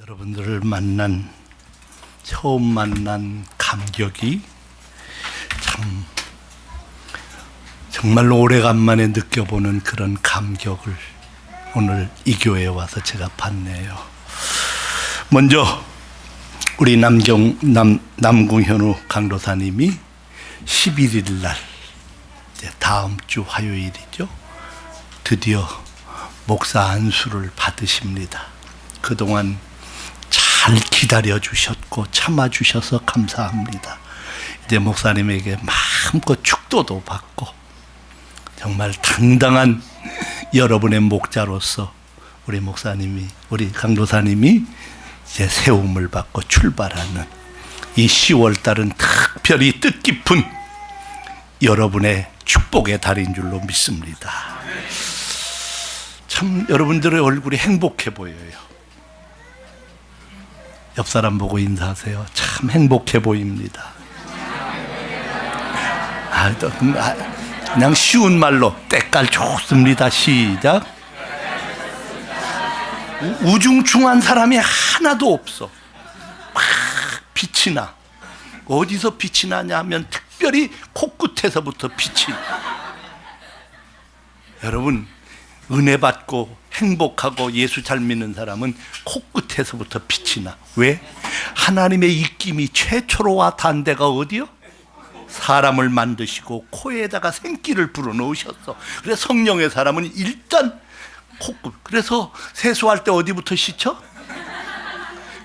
여러분들을 처음 만난 감격이 참 정말 오래간만에 느껴보는 그런 감격을 오늘 이 교회에 와서 제가 받네요. 먼저 우리 남궁현우 강도사님이 11일 날, 다음 주 화요일이죠, 드디어 목사 안수를 받으십니다. 그동안 잘 기다려 주셨고 참아 주셔서 감사합니다. 이제 목사님에게 마음껏 축도도 받고 정말 당당한 여러분의 목자로서 우리 목사님이, 우리 강도사님이 이제 세움을 받고 출발하는 이 10월 달은 특별히 뜻깊은 여러분의 축복의 달인 줄로 믿습니다. 참 여러분들의 얼굴이 행복해 보여요. 옆 사람 보고 인사하세요. 참 행복해 보입니다. 그냥 쉬운 말로 때깔 좋습니다. 시작. 우중충한 사람이 하나도 없어. 막 빛이 나. 어디서 빛이 나냐 하면 특별히 코끝에서부터 빛이. 여러분, 은혜 받고 행복하고 예수 잘 믿는 사람은 코끝에서부터 빛이 나. 왜? 하나님의 입김이 최초로 와 단 데가 어디요? 사람을 만드시고 코에다가 생기를 불어넣으셨어. 그래서 성령의 사람은 일단 코끝. 그래서 세수할 때 어디부터 씻죠?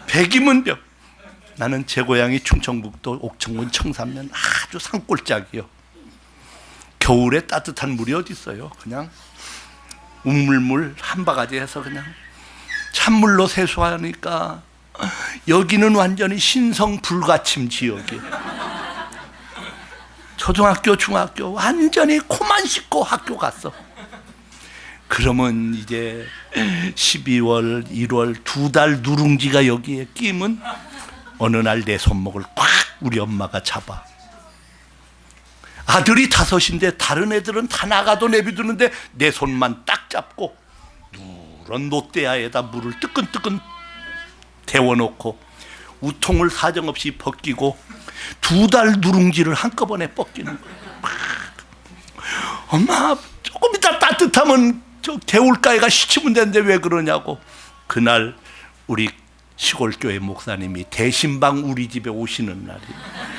백이문 벽. 나는 제 고향이 충청북도 옥천군 청산면 아주 산골짜기요. 겨울에 따뜻한 물이 어디 있어요? 그냥 우물물 한 바가지 해서 그냥 찬물로 세수하니까 여기는 완전히 신성 불가침 지역이에요. 초등학교, 중학교 완전히 코만 씻고 학교 갔어. 그러면 이제 12월, 1월 두 달 누룽지가 여기에 끼면 어느 날 내 손목을 꽉 우리 엄마가 잡아. 아들이 5인데 다른 애들은 다 나가도 내비두는데 내 손만 딱 잡고 누런 노대야에다 물을 뜨끈뜨끈 데워놓고 우통을 사정없이 벗기고 2달 누룽지를 한꺼번에 벗기는 거예요. 엄마, 조금 이따 따뜻하면 저 개울가에가 시치면 되는데 왜 그러냐고. 그날 우리 시골교회 목사님이 대신방 우리 집에 오시는 날이에요.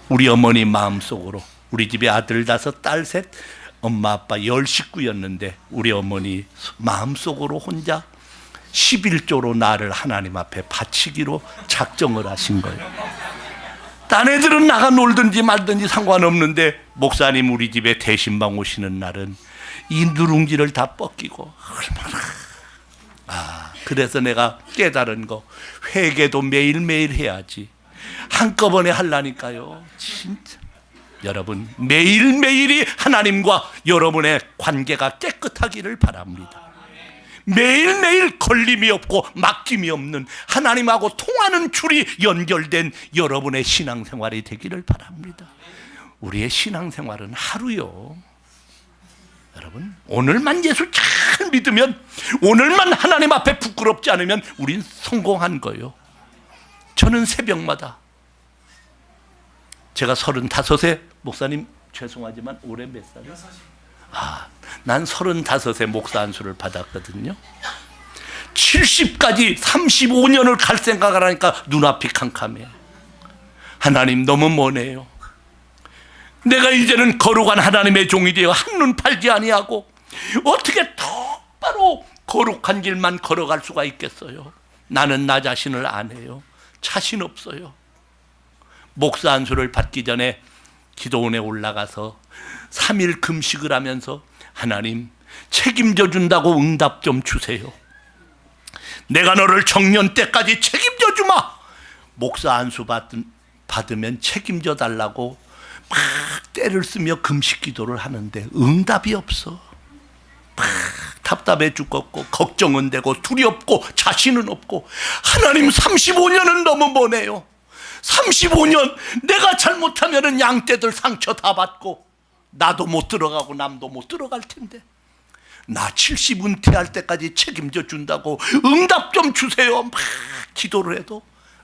우리 어머니 마음속으로 우리 집에 아들 5, 딸 3, 엄마 아빠 10식구였는데 우리 어머니 마음속으로 혼자 11조로 나를 하나님 앞에 바치기로 작정을 하신 거예요. 딴 애들은 나가 놀든지 말든지 상관없는데 목사님 우리 집에 대신방 오시는 날은 이 누룽지를 다 벗기고 얼마나. 그래서 내가 깨달은 거, 회개도 매일매일 해야지. 한꺼번에 하려니까요. 진짜 여러분, 매일매일이 하나님과 여러분의 관계가 깨끗하기를 바랍니다. 매일매일 걸림이 없고 막힘이 없는 하나님하고 통하는 줄이 연결된 여러분의 신앙생활이 되기를 바랍니다. 우리의 신앙생활은 하루요. 여러분, 오늘만 예수 잘 믿으면, 오늘만 하나님 앞에 부끄럽지 않으면 우린 성공한 거예요. 저는 새벽마다, 제가 35세, 목사님 죄송하지만 올해 몇 살이요? 난 35세 목사 안수를 받았거든요. 70까지 35년을 갈 생각을 하니까 눈앞이 캄캄해. 하나님 너무 머네요. 내가 이제는 거룩한 하나님의 종이 되어 한눈 팔지 아니하고 어떻게 똑바로 거룩한 길만 걸어갈 수가 있겠어요? 나는 나 자신을 안 해요. 자신 없어요. 목사 안수를 받기 전에 기도원에 올라가서 3일 금식을 하면서 하나님 책임져 준다고 응답 좀 주세요. 내가 너를 정년 때까지 책임져 주마. 목사 안수 받으면 책임져 달라고 막 때를 쓰며 금식 기도를 하는데 응답이 없어. 막 답답해 죽겠고 걱정은 되고 두렵고 자신은 없고. 하나님 35년은 너무 머네요. 35년 내가 잘못하면 양떼들 상처 다 받고 나도 못 들어가고 남도 못 들어갈 텐데 나 70 은퇴할 때까지 책임져 준다고 응답 좀 주세요. 막 기도를 해도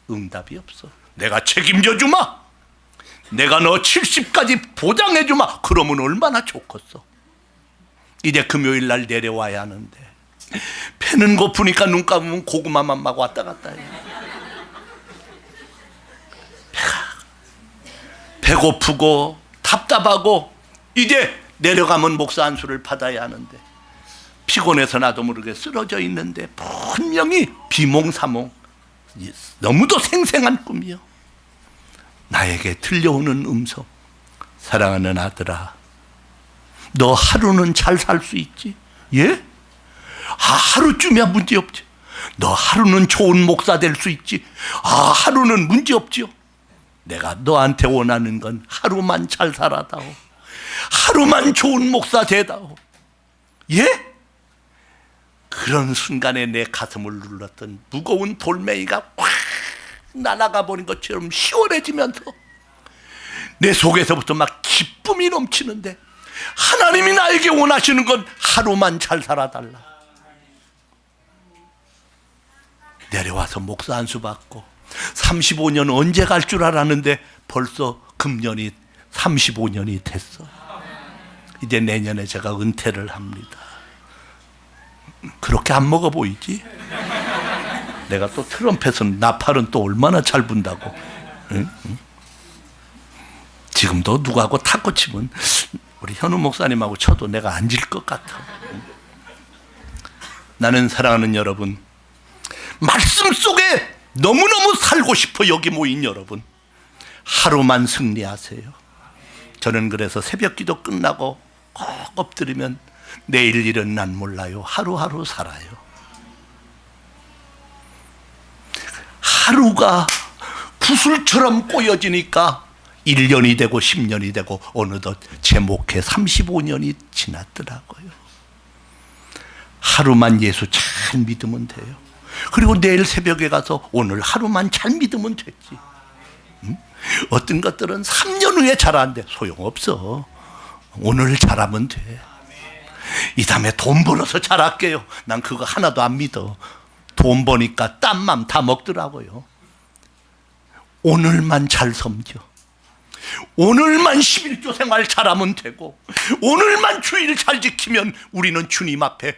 응답이 없어. 내가 책임져 주마. 내가 너 70까지 보장해 주마. 그러면 얼마나 좋겠어. 이제 금요일 날 내려와야 하는데 배는 고프니까 눈 감으면 고구마만 막 왔다 갔다 해. 배고프고 답답하고 이제 내려가면 목사 안수를 받아야 하는데 피곤해서 나도 모르게 쓰러져 있는데 분명히 비몽사몽 너무도 생생한 꿈이요. 나에게 들려오는 음성. 사랑하는 아들아, 너 하루는 잘 살 수 있지? 예? 하루쯤이야 문제없지. 너 하루는 좋은 목사 될 수 있지? 하루는 문제없지요. 내가 너한테 원하는 건 하루만 잘 살아다오. 하루만 좋은 목사 되다오. 예? 그런 순간에 내 가슴을 눌렀던 무거운 돌멩이가 확 날아가 버린 것처럼 시원해지면서 내 속에서부터 막 기쁨이 넘치는데 하나님이 나에게 원하시는 건 하루만 잘 살아달라. 내려와서 목사 안수 받고 35년 언제 갈 줄 알았는데 벌써 금년이 35년이 됐어. 이제 내년에 제가 은퇴를 합니다. 그렇게 안 먹어 보이지? 내가 또 트럼펫은 나팔은 또 얼마나 잘 분다고. 응? 지금도 누구하고 탁구 치면 우리 현우 목사님하고 쳐도 내가 안 질 것 같아. 나는 사랑하는 여러분, 말씀 속에 너무너무 살고 싶어 여기 모인 여러분, 하루만 승리하세요. 저는 그래서 새벽 기도 끝나고 꼭 엎드리면 내일 일은 난 몰라요. 하루하루 살아요. 하루가 구슬처럼 꼬여지니까 1년이 되고 10년이 되고 어느덧 제 목회 35년이 지났더라고요. 하루만 예수 잘 믿으면 돼요. 그리고 내일 새벽에 가서 오늘 하루만 잘 믿으면 됐지. 응? 어떤 것들은 3년 후에 잘하는데 소용없어. 오늘 잘하면 돼. 이 다음에 돈 벌어서 잘할게요. 난 그거 하나도 안 믿어. 돈 버니까 땀만 다 먹더라고요. 오늘만 잘 섬겨. 오늘만 11조 생활 잘하면 되고 오늘만 주일 잘 지키면 우리는 주님 앞에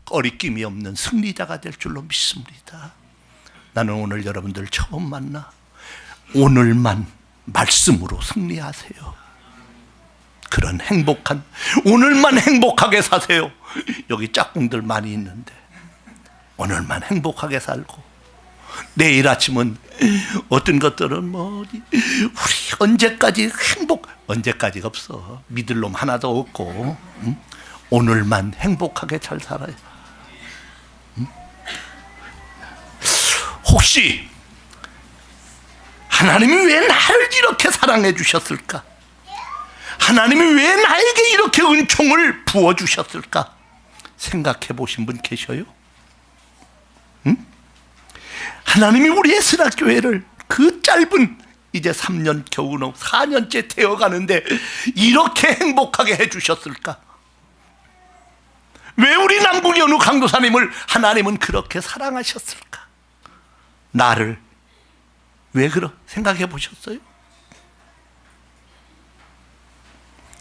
꺼리낌이 없는 승리자가 될 줄로 믿습니다. 나는 오늘 여러분들 처음 만나. 오늘만 말씀으로 승리하세요. 그런 행복한, 오늘만 행복하게 사세요. 여기 짝꿍들 많이 있는데 오늘만 행복하게 살고 내일 아침은 어떤 것들은 뭐 우리 언제까지 언제까지가 없어. 믿을 놈 하나도 없고. 응? 오늘만 행복하게 잘 살아요. 응? 혹시 하나님이 왜 나를 이렇게 사랑해 주셨을까? 하나님이 왜 나에게 이렇게 은총을 부어주셨을까? 생각해 보신 분 계셔요? 응? 하나님이 우리 에스라교회를 그 짧은 이제 3년 겨우 4년째 되어가는데 이렇게 행복하게 해주셨을까? 왜 우리 남궁현우 강도사님을 하나님은 그렇게 사랑하셨을까? 나를 왜 생각해 보셨어요?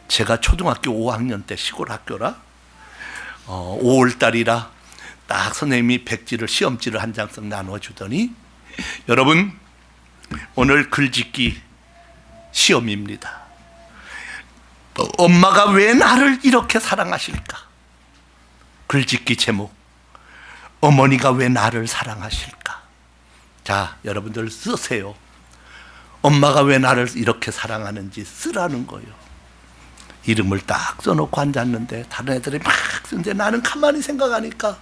제가 초등학교 5학년 때 시골 학교라 5월달이라 딱 선생님이 백지를 시험지를 한 장씩 나눠주더니 여러분 오늘 글짓기 시험입니다. 엄마가 왜 나를 이렇게 사랑하실까? 글짓기 제목, 어머니가 왜 나를 사랑하실까? 자, 여러분들 쓰세요. 엄마가 왜 나를 이렇게 사랑하는지 쓰라는 거예요. 이름을 딱 써놓고 앉았는데 다른 애들이 막 쓰는데 나는 가만히 생각하니까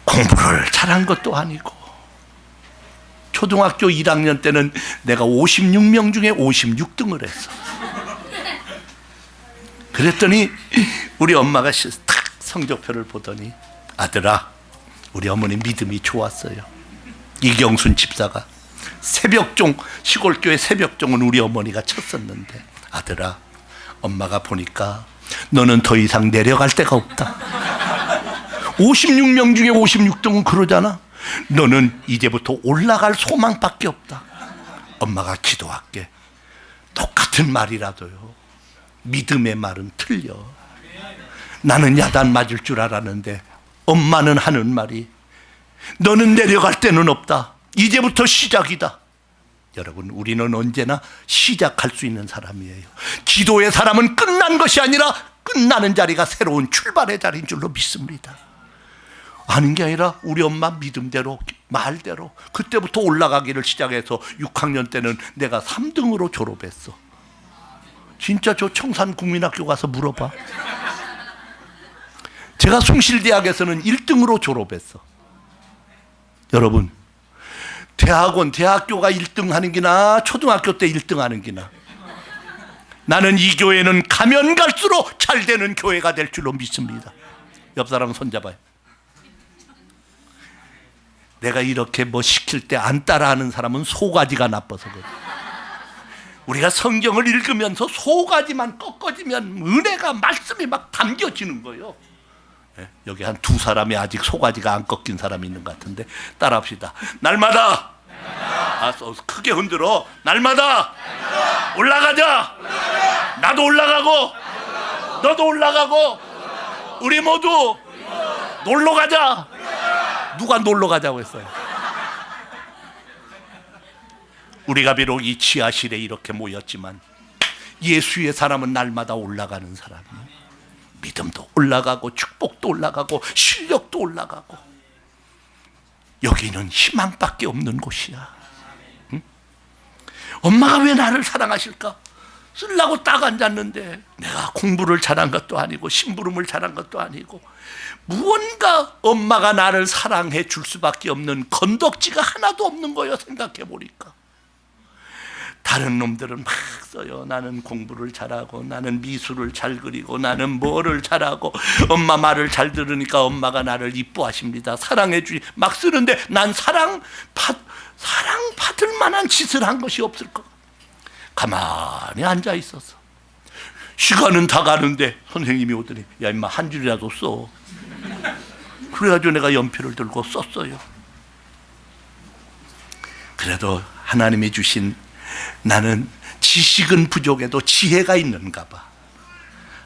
공부를 잘한 것도 아니고 초등학교 1학년 때는 내가 56명 중에 56등을 했어. 그랬더니 우리 엄마가 딱 성적표를 보더니 아들아, 우리 어머니 믿음이 좋았어요. 이경순 집사가 새벽종, 시골교회 새벽종은 우리 어머니가 쳤었는데 아들아, 엄마가 보니까 너는 더 이상 내려갈 데가 없다. 56명 중에 56등은 그러잖아. 너는 이제부터 올라갈 소망밖에 없다. 엄마가 기도할게. 똑같은 말이라도요, 믿음의 말은 틀려. 나는 야단 맞을 줄 알았는데 엄마는 하는 말이, 너는 내려갈 데는 없다. 이제부터 시작이다. 여러분, 우리는 언제나 시작할 수 있는 사람이에요. 기도의 사람은 끝난 것이 아니라 끝나는 자리가 새로운 출발의 자리인 줄로 믿습니다. 아닌 게 아니라 우리 엄마 믿음대로, 말대로 그때부터 올라가기를 시작해서 6학년 때는 내가 3등으로 졸업했어. 진짜 저 청산 국민학교 가서 물어봐. 제가 숭실대학에서는 1등으로 졸업했어. 여러분, 대학교가 1등 하는 기나 초등학교 때 1등 하는 기나, 나는 이 교회는 가면 갈수록 잘 되는 교회가 될 줄로 믿습니다. 옆 사람 손잡아요. 내가 이렇게 뭐 시킬 때 안 따라하는 사람은 소가지가 나빠서 그래. 우리가 성경을 읽으면서 소가지만 꺾어지면 은혜가, 말씀이 막 담겨지는 거예요. 여기 한 두 사람이 아직 소가지가 안 꺾인 사람이 있는 것 같은데 따라합시다. 날마다, 크게 흔들어. 날마다 올라가자. 나도 올라가고 너도 올라가고 우리 모두 놀러 가자. 누가 놀러 가자고 했어요? 우리가 비록 이 지하실에 이렇게 모였지만 예수의 사람은 날마다 올라가는 사람이에요. 믿음도 올라가고 축복도 올라가고 실력도 올라가고. 여기는 희망밖에 없는 곳이야. 응? 엄마가 왜 나를 사랑하실까? 쓰려고 딱 앉았는데 내가 공부를 잘한 것도 아니고 심부름을 잘한 것도 아니고 무언가 엄마가 나를 사랑해 줄 수밖에 없는 건덕지가 하나도 없는 거예요. 생각해 보니까 다른 놈들은 막 써요. 나는 공부를 잘하고, 나는 미술을 잘 그리고, 나는 뭐를 잘하고, 엄마 말을 잘 들으니까 엄마가 나를 이뻐하십니다. 사랑해 주시, 막 쓰는데 난 사랑받을 만한 짓을 한 것이 없을 것. 가만히 앉아 있었어. 시간은 다 가는데 선생님이 오더니, 야 임마 한 줄이라도 써. 그래가지고 내가 연필을 들고 썼어요. 그래도 하나님이 주신, 나는 지식은 부족해도 지혜가 있는가 봐.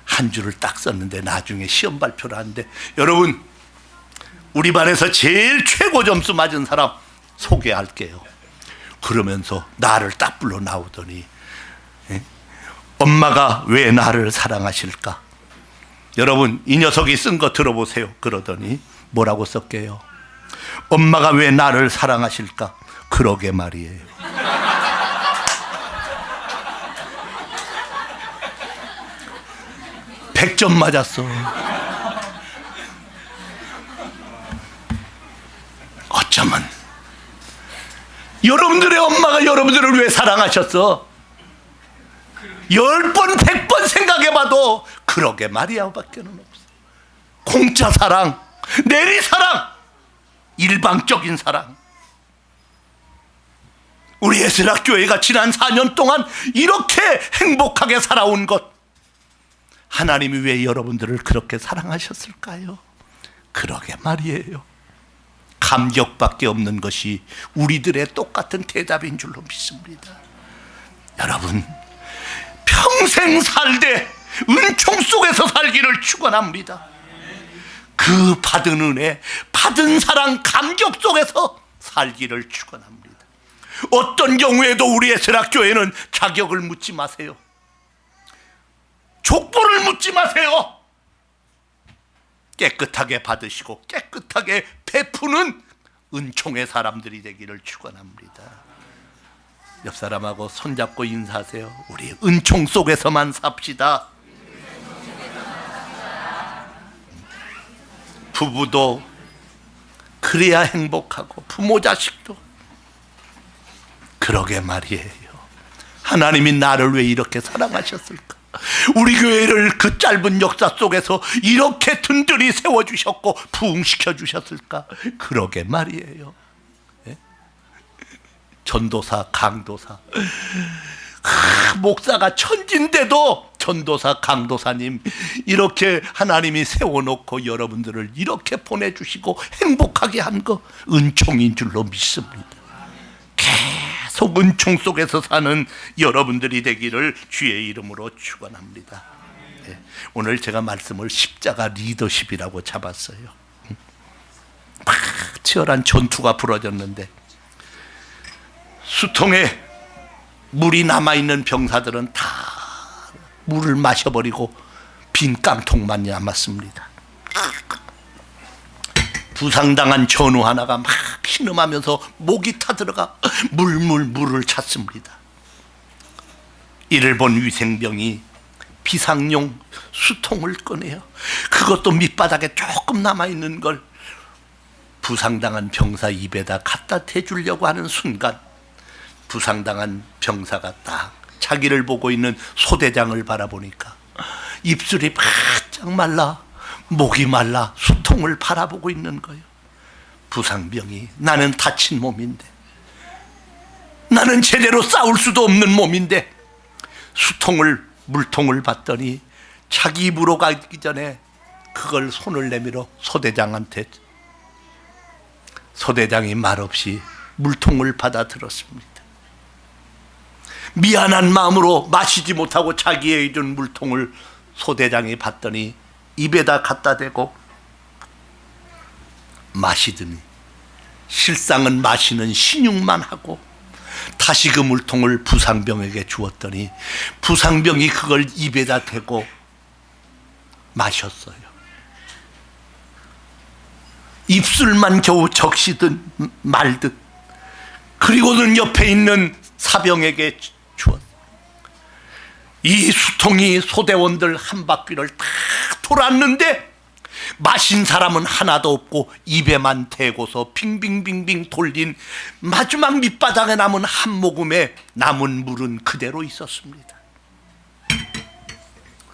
한 줄을 딱 썼는데 나중에 시험 발표를 하는데, 여러분, 우리 반에서 제일 최고 점수 맞은 사람 소개할게요. 그러면서 나를 딱 불러 나오더니, 엄마가 왜 나를 사랑하실까? 여러분, 이 녀석이 쓴 거 들어보세요. 그러더니 뭐라고 썼게요? 엄마가 왜 나를 사랑하실까? 그러게 말이에요. 100점 맞았어. 어쩌면 여러분들의 엄마가 여러분들을 왜 사랑하셨어? 10번 100번 생각해봐도 그러게 말이야 밖에 는 없어. 공짜 사랑, 내리 사랑, 일방적인 사랑. 우리 예슬학교회가 지난 4년 동안 이렇게 행복하게 살아온 것, 하나님이 왜 여러분들을 그렇게 사랑하셨을까요? 그러게 말이에요. 감격밖에 없는 것이 우리들의 똑같은 대답인 줄로 믿습니다. 여러분, 평생 살되 은총 속에서 살기를 축원합니다. 그 받은 은혜, 받은 사랑, 감격 속에서 살기를 축원합니다. 어떤 경우에도 우리의 세락교회는 자격을 묻지 마세요. 족보를 묻지 마세요. 깨끗하게 받으시고 깨끗하게 베푸는 은총의 사람들이 되기를 축원합니다. 옆 사람하고 손잡고 인사하세요. 우리 은총 속에서만 삽시다. 부부도 그래야 행복하고 부모 자식도. 그러게 말이에요. 하나님이 나를 왜 이렇게 사랑하셨을까? 우리 교회를 그 짧은 역사 속에서 이렇게 든든히 세워주셨고 부흥시켜 주셨을까? 그러게 말이에요. 예? 전도사, 강도사, 목사가 천진데도 전도사 강도사님 이렇게 하나님이 세워놓고 여러분들을 이렇게 보내주시고 행복하게 한 거 은총인 줄로 믿습니다. 계속 은총 속에서 사는 여러분들이 되기를 주의 이름으로 축원합니다. 오늘 제가 말씀을 십자가 리더십이라고 잡았어요. 막 치열한 전투가 벌어졌는데 수통에 물이 남아있는 병사들은 다 물을 마셔버리고 빈 깡통만 남았습니다. 부상당한 전우 하나가 막 신음하면서 목이 타들어가 물을 찾습니다. 이를 본 위생병이 비상용 수통을 꺼내요. 그것도 밑바닥에 조금 남아있는 걸 부상당한 병사 입에다 갖다 대주려고 하는 순간 부상당한 병사가 딱 자기를 보고 있는 소대장을 바라보니까 입술이 바짝 말라 목이 말라 수통을 바라보고 있는 거예요. 부상병이 나는 다친 몸인데 나는 제대로 싸울 수도 없는 몸인데 물통을 봤더니 자기 입으로 가기 전에 그걸 손을 내밀어 소대장한테 소대장이 말없이 물통을 받아들었습니다. 미안한 마음으로 마시지 못하고 자기의 준 물통을 소대장이 받더니 입에다 갖다 대고 마시더니 실상은 마시는 신용만 하고 다시 그 물통을 부상병에게 주었더니 부상병이 그걸 입에다 대고 마셨어요. 입술만 겨우 적시듯 말듯. 그리고는 옆에 있는 사병에게 주었어요. 이 수통이 소대원들 한 바퀴를 다 돌았는데 마신 사람은 하나도 없고 입에만 대고서 빙빙빙빙 돌린 마지막 밑바닥에 남은 한 모금에 남은 물은 그대로 있었습니다.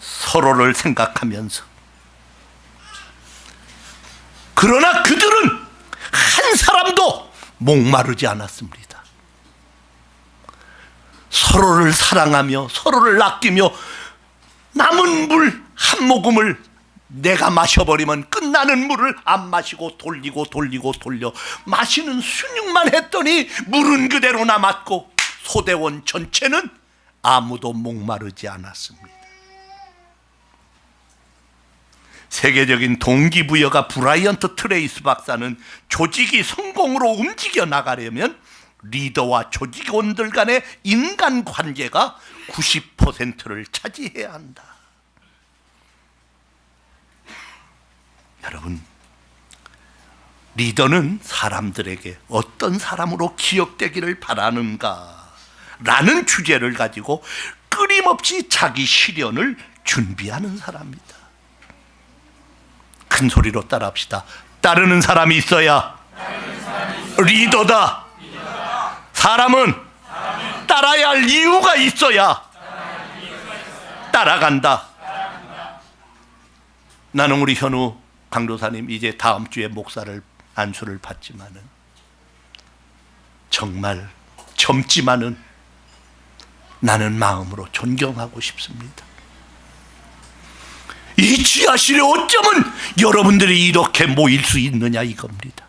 서로를 생각하면서 그러나 그들은 한 사람도 목마르지 않았습니다. 서로를 사랑하며 서로를 아끼며 남은 물 한 모금을 내가 마셔버리면 끝나는 물을 안 마시고 돌려 마시는 순육만 했더니 물은 그대로 남았고 소대원 전체는 아무도 목마르지 않았습니다. 세계적인 동기부여가 브라이언트 트레이스 박사는 조직이 성공으로 움직여 나가려면 리더와 조직원들 간의 인간관계가 90%를 차지해야 한다. 여러분, 리더는 사람들에게 어떤 사람으로 기억되기를 바라는가 라는 주제를 가지고 끊임없이 자기 실현을 준비하는 사람입니다. 큰 소리로 따라합시다. 따르는 사람이 있어야 리더다. 사람은 따라야 할 이유가 있어야 따라간다. 나는 우리 현우 강도사님 이제 다음 주에 목사를 안수를 받지만은 정말 젊지만은 나는 마음으로 존경하고 싶습니다. 이 지하실에 어쩌면 여러분들이 이렇게 모일 수 있느냐 이겁니다.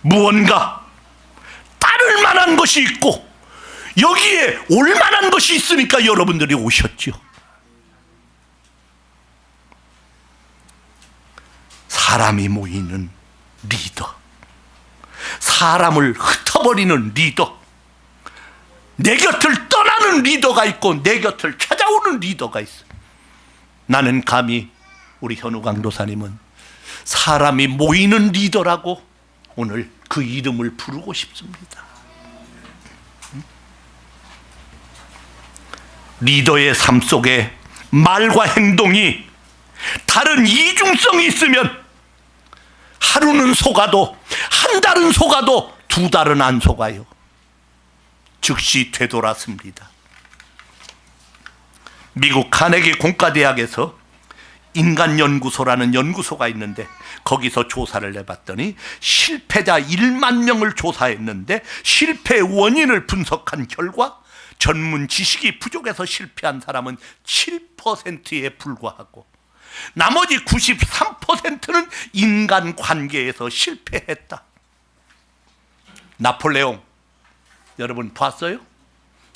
무언가 따를 만한 것이 있고 여기에 올 만한 것이 있으니까 여러분들이 오셨죠. 사람이 모이는 리더, 사람을 흩어버리는 리더, 내 곁을 떠나는 리더가 있고 내 곁을 찾아오는 리더가 있어. 나는 감히 우리 현우 강도사님은 사람이 모이는 리더라고 오늘 그 이름을 부르고 싶습니다. 리더의 삶 속에 말과 행동이 다른 이중성이 있으면 하루는 속아도 한 달은 속아도 두 달은 안 속아요. 즉시 되돌았습니다. 미국 카네기 공과대학에서 인간연구소라는 연구소가 있는데 거기서 조사를 해봤더니 실패자 1만 명을 조사했는데 실패 원인을 분석한 결과 전문 지식이 부족해서 실패한 사람은 7%에 불과하고 나머지 93%는 인간관계에서 실패했다. 나폴레옹 여러분 봤어요?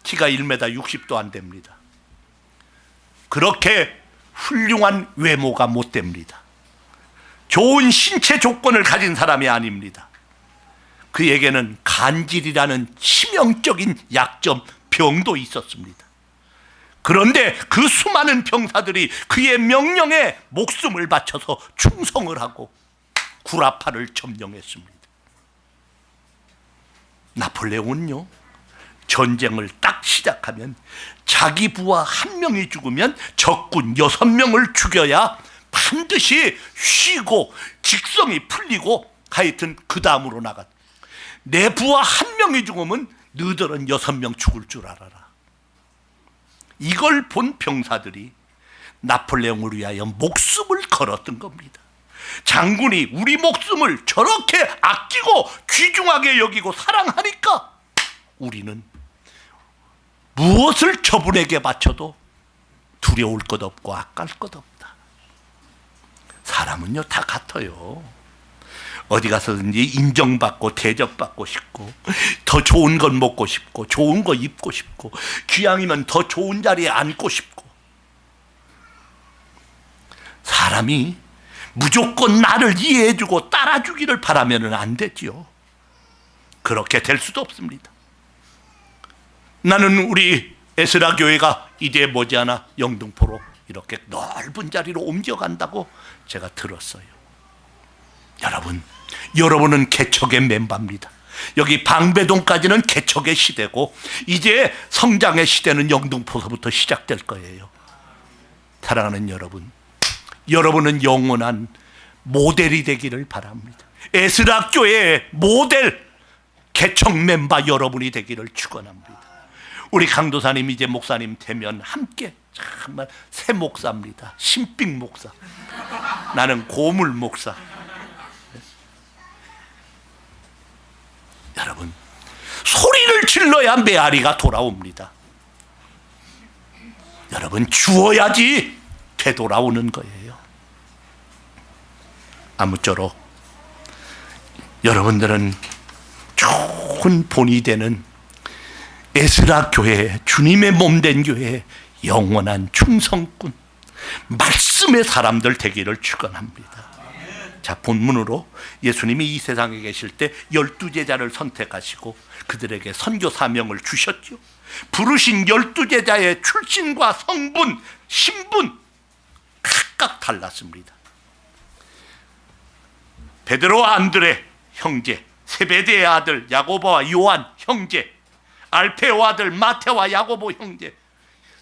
키가 1m 60도 안 됩니다. 그렇게 훌륭한 외모가 못 됩니다. 좋은 신체 조건을 가진 사람이 아닙니다. 그에게는 간질이라는 치명적인 약점, 병도 있었습니다. 그런데 그 수많은 병사들이 그의 명령에 목숨을 바쳐서 충성을 하고 구라파를 점령했습니다. 나폴레옹은요, 전쟁을 딱 시작하면 자기 부하 한 명이 죽으면 적군 6명을 죽여야 반드시 쉬고 직성이 풀리고 하여튼 그 다음으로 나갔다. 내 부하 한 명이 죽으면 너희들은 6명 죽을 줄 알아라. 이걸 본 병사들이 나폴레옹을 위하여 목숨을 걸었던 겁니다. 장군이 우리 목숨을 저렇게 아끼고 귀중하게 여기고 사랑하니까 우리는 무엇을 저분에게 바쳐도 두려울 것 없고 아까울 것 없다. 사람은요 다 같아요. 어디 가서든지 인정받고 대접받고 싶고 더 좋은 건 먹고 싶고 좋은 거 입고 싶고 귀향이면 더 좋은 자리에 앉고 싶고, 사람이 무조건 나를 이해해주고 따라주기를 바라면 안 되지요. 그렇게 될 수도 없습니다. 나는 우리 에스라 교회가 이제 머지않아 영등포로 이렇게 넓은 자리로 옮겨간다고 제가 들었어요. 여러분은 개척의 멤버입니다. 여기 방배동까지는 개척의 시대고 이제 성장의 시대는 영등포서부터 시작될 거예요. 사랑하는 여러분은 영원한 모델이 되기를 바랍니다. 에스라 교회의 모델 개척 멤버 여러분이 되기를 축원합니다. 우리 강도사님 이제 목사님 되면 함께 정말 새 목사입니다. 신빙 목사. 나는 고물 목사. 여러분, 소리를 질러야 메아리가 돌아옵니다. 여러분, 주어야지 되돌아오는 거예요. 아무쪼록 여러분들은 좋은 본이 되는 에스라 교회, 주님의 몸된 교회, 영원한 충성꾼, 말씀의 사람들 되기를 축원합니다. 자, 본문으로 예수님이 이 세상에 계실 때 12제자를 선택하시고 그들에게 선교 사명을 주셨죠. 부르신 12제자의 출신과 성분, 신분 각각 달랐습니다. 베드로와 안드레 형제, 세베대의 아들 야고보와 요한 형제, 알페오 아들 마테와 야고보 형제,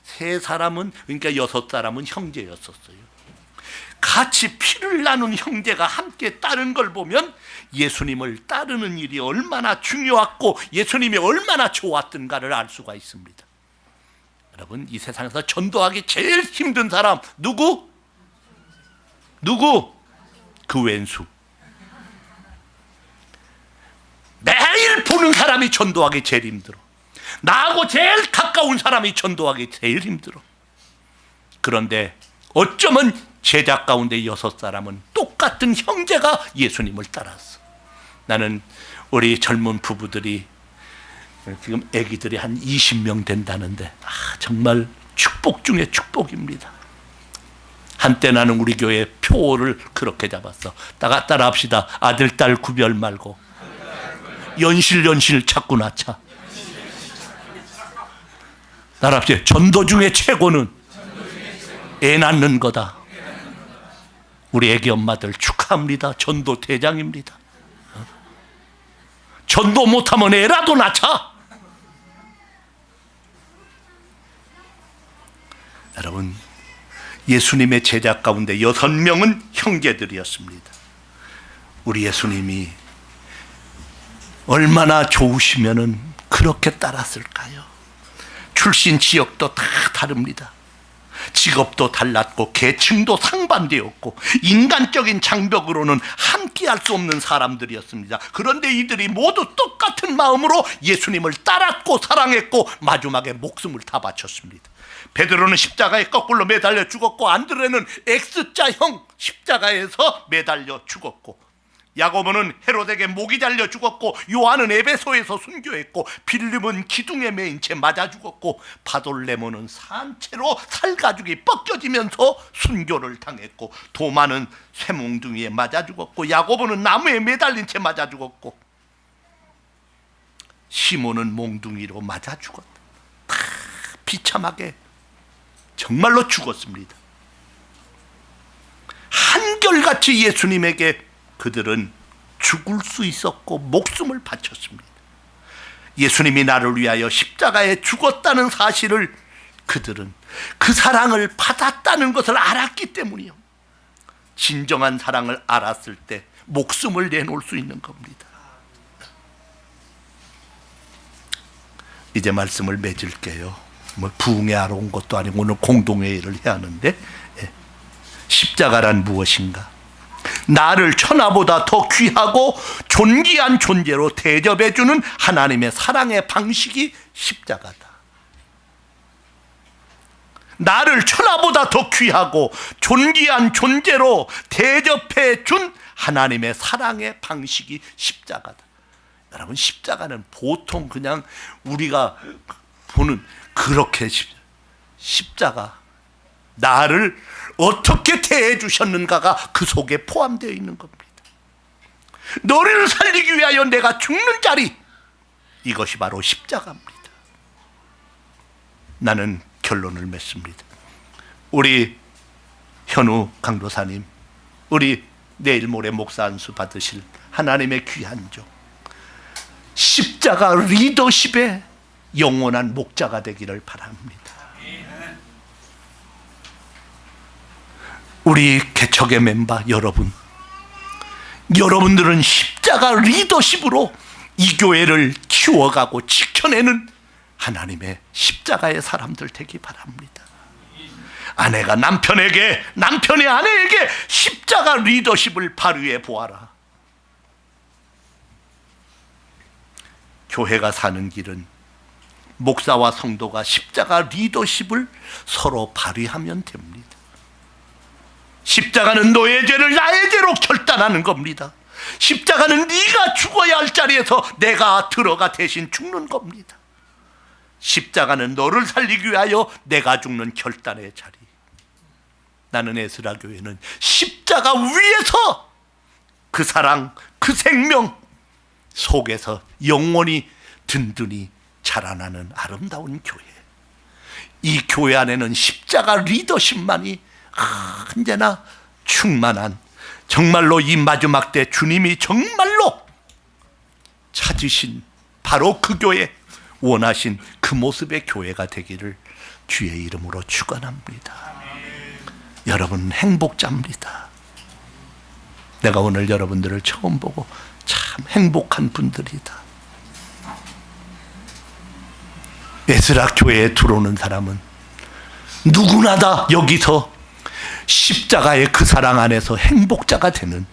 세 사람은, 그러니까 6사람은 형제였었어요. 같이 피를 나눈 형제가 함께 따른 걸 보면 예수님을 따르는 일이 얼마나 중요했고 예수님이 얼마나 좋았던가를 알 수가 있습니다. 여러분, 이 세상에서 전도하기 제일 힘든 사람 누구? 그 왼수. 매일 보는 사람이 전도하기 제일 힘들어. 나하고 제일 가까운 사람이 전도하기 제일 힘들어. 그런데 어쩌면 제자 가운데 6사람은 똑같은 형제가 예수님을 따랐어. 나는 우리 젊은 부부들이 지금 아기들이 한 20명 된다는데 정말 축복 중에 축복입니다. 한때 나는 우리 교회 표를 그렇게 잡았어. 따라 합시다. 아들 딸 구별 말고 연실 자꾸 낳자. 따라 합시다. 전도 중에 최고는 애 낳는 거다. 우리 애기 엄마들 축하합니다. 전도 대장입니다. 전도 못하면 애라도 낳자. 여러분, 예수님의 제자 가운데 6명은 형제들이었습니다. 우리 예수님이 얼마나 좋으시면은 그렇게 따랐을까요? 출신 지역도 다 다릅니다. 직업도 달랐고 계층도 상반되었고 인간적인 장벽으로는 함께할 수 없는 사람들이었습니다. 그런데 이들이 모두 똑같은 마음으로 예수님을 따랐고 사랑했고 마지막에 목숨을 다 바쳤습니다. 베드로는 십자가에 거꾸로 매달려 죽었고, 안드레는 X자형 십자가에서 매달려 죽었고, 야고보는 헤롯에게 목이 잘려 죽었고, 요한은 에베소에서 순교했고, 빌립은 기둥에 매인 채 맞아 죽었고, 바돌레모는 산채로 살가죽이 벗겨지면서 순교를 당했고, 도마는 쇠몽둥이에 맞아 죽었고, 야고보는 나무에 매달린 채 맞아 죽었고, 시몬은 몽둥이로 맞아 죽었다. 다 비참하게 정말로 죽었습니다. 한결같이 예수님에게 그들은 죽을 수 있었고 목숨을 바쳤습니다. 예수님이 나를 위하여 십자가에 죽었다는 사실을 그들은 그 사랑을 받았다는 것을 알았기 때문이요. 진정한 사랑을 알았을 때 목숨을 내놓을 수 있는 겁니다. 이제 말씀을 맺을게요. 부흥회하러 온 것도 아니고 오늘 공동회의를 해야 하는데, 십자가란 무엇인가? 나를 천하보다 더 귀하고 존귀한 존재로 대접해주는 하나님의 사랑의 방식이 십자가다. 나를 천하보다 더 귀하고 존귀한 존재로 대접해준 하나님의 사랑의 방식이 십자가다. 여러분, 십자가는 보통 그냥 우리가 보는 그렇게 십자가, 나를 어떻게 대해 주셨는가가 그 속에 포함되어 있는 겁니다. 너를 살리기 위하여 내가 죽는 자리, 이것이 바로 십자가입니다. 나는 결론을 맺습니다. 우리 현우 강도사님, 우리 내일 모레 목사 안수 받으실 하나님의 귀한 종, 십자가 리더십의 영원한 목자가 되기를 바랍니다. 우리 개척의 멤버 여러분들은 십자가 리더십으로 이 교회를 키워가고 지켜내는 하나님의 십자가의 사람들 되기 바랍니다. 아내가 남편에게, 남편이 아내에게 십자가 리더십을 발휘해 보아라. 교회가 사는 길은 목사와 성도가 십자가 리더십을 서로 발휘하면 됩니다. 십자가는 너의 죄를 나의 죄로 결단하는 겁니다. 십자가는 네가 죽어야 할 자리에서 내가 들어가 대신 죽는 겁니다. 십자가는 너를 살리기 위하여 내가 죽는 결단의 자리. 나는 에스라 교회는 십자가 위에서 그 사랑, 그 생명 속에서 영원히 든든히 자라나는 아름다운 교회. 이 교회 안에는 십자가 리더십만이 언제나 충만한, 정말로 이 마지막 때 주님이 정말로 찾으신 바로 그 교회, 원하신 그 모습의 교회가 되기를 주의 이름으로 축원합니다. 여러분 행복자입니다. 내가 오늘 여러분들을 처음 보고 참 행복한 분들이다. 에스라 교회에 들어오는 사람은 누구나 다 여기서 십자가의 그 사랑 안에서 행복자가 되는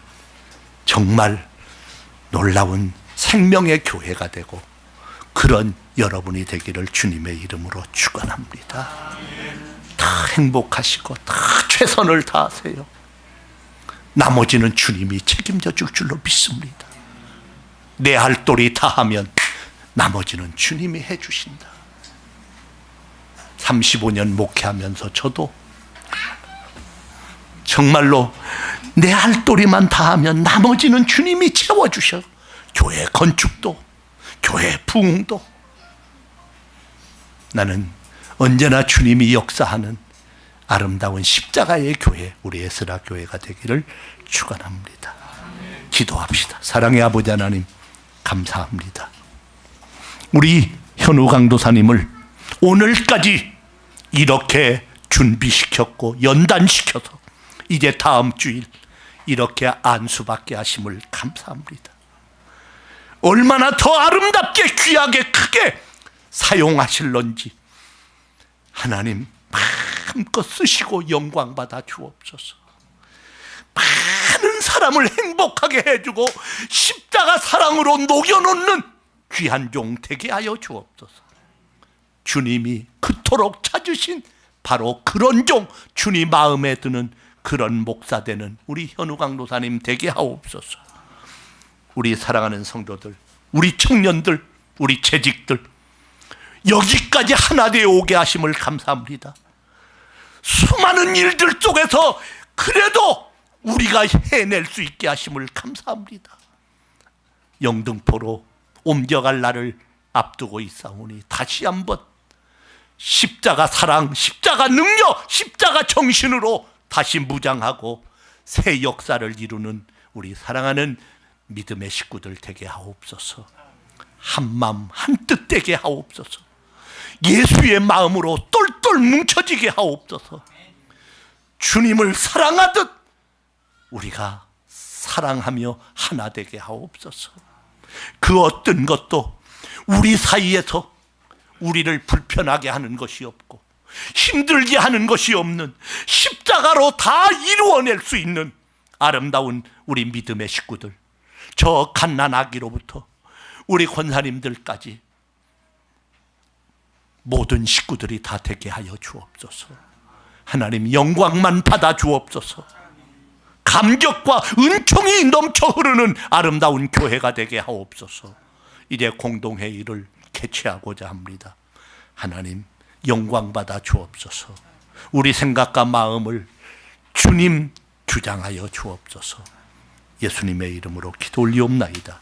정말 놀라운 생명의 교회가 되고, 그런 여러분이 되기를 주님의 이름으로 축원합니다. 다 행복하시고 다 최선을 다하세요. 나머지는 주님이 책임져 줄 줄로 믿습니다. 내 할 도리 다 하면 나머지는 주님이 해주신다. 35년 목회하면서 저도 정말로 내 할 도리만 다 하면 나머지는 주님이 채워주셔. 교회 건축도, 교회 부흥도. 나는 언제나 주님이 역사하는 아름다운 십자가의 교회, 우리 에스라 교회가 되기를 축원합니다. 기도합시다. 사랑의 아버지 하나님, 감사합니다. 우리 현우 강도사님을 오늘까지 이렇게 준비시켰고 연단시켜서 이제 다음 주일 이렇게 안수받게 하심을 감사합니다. 얼마나 더 아름답게 귀하게 크게 사용하실런지 하나님 힘껏 쓰시고 영광 받아 주옵소서. 많은 사람을 행복하게 해주고 십자가 사랑으로 녹여놓는 귀한 종 되게 하여 주옵소서. 주님이 그토록 찾으신 바로 그런 종, 주님 마음에 드는 그런 목사 되는 우리 현우 강도사님 되게 하옵소서. 우리 사랑하는 성도들, 우리 청년들, 우리 재직들, 여기까지 하나 되어 오게 하심을 감사합니다. 수많은 일들 속에서 그래도 우리가 해낼 수 있게 하심을 감사합니다. 영등포로 옮겨갈 날을 앞두고 있사오니 다시 한번 십자가 사랑, 십자가 능력, 십자가 정신으로 다시 무장하고 새 역사를 이루는 우리 사랑하는 믿음의 식구들 되게 하옵소서. 한마음 한뜻 되게 하옵소서. 예수의 마음으로 똘똘 뭉쳐지게 하옵소서. 주님을 사랑하듯 우리가 사랑하며 하나 되게 하옵소서. 그 어떤 것도 우리 사이에서 우리를 불편하게 하는 것이 없고 힘들게 하는 것이 없는 십자가로 다 이루어낼 수 있는 아름다운 우리 믿음의 식구들, 저 갓난아기로부터 우리 권사님들까지 모든 식구들이 다 되게 하여 주옵소서. 하나님 영광만 받아 주옵소서. 감격과 은총이 넘쳐 흐르는 아름다운 교회가 되게 하옵소서. 이제 공동회의를 개최하고자 합니다. 하나님 영광 받아 주옵소서. 우리 생각과 마음을 주님 주장하여 주옵소서. 예수님의 이름으로 기도 올리옵나이다.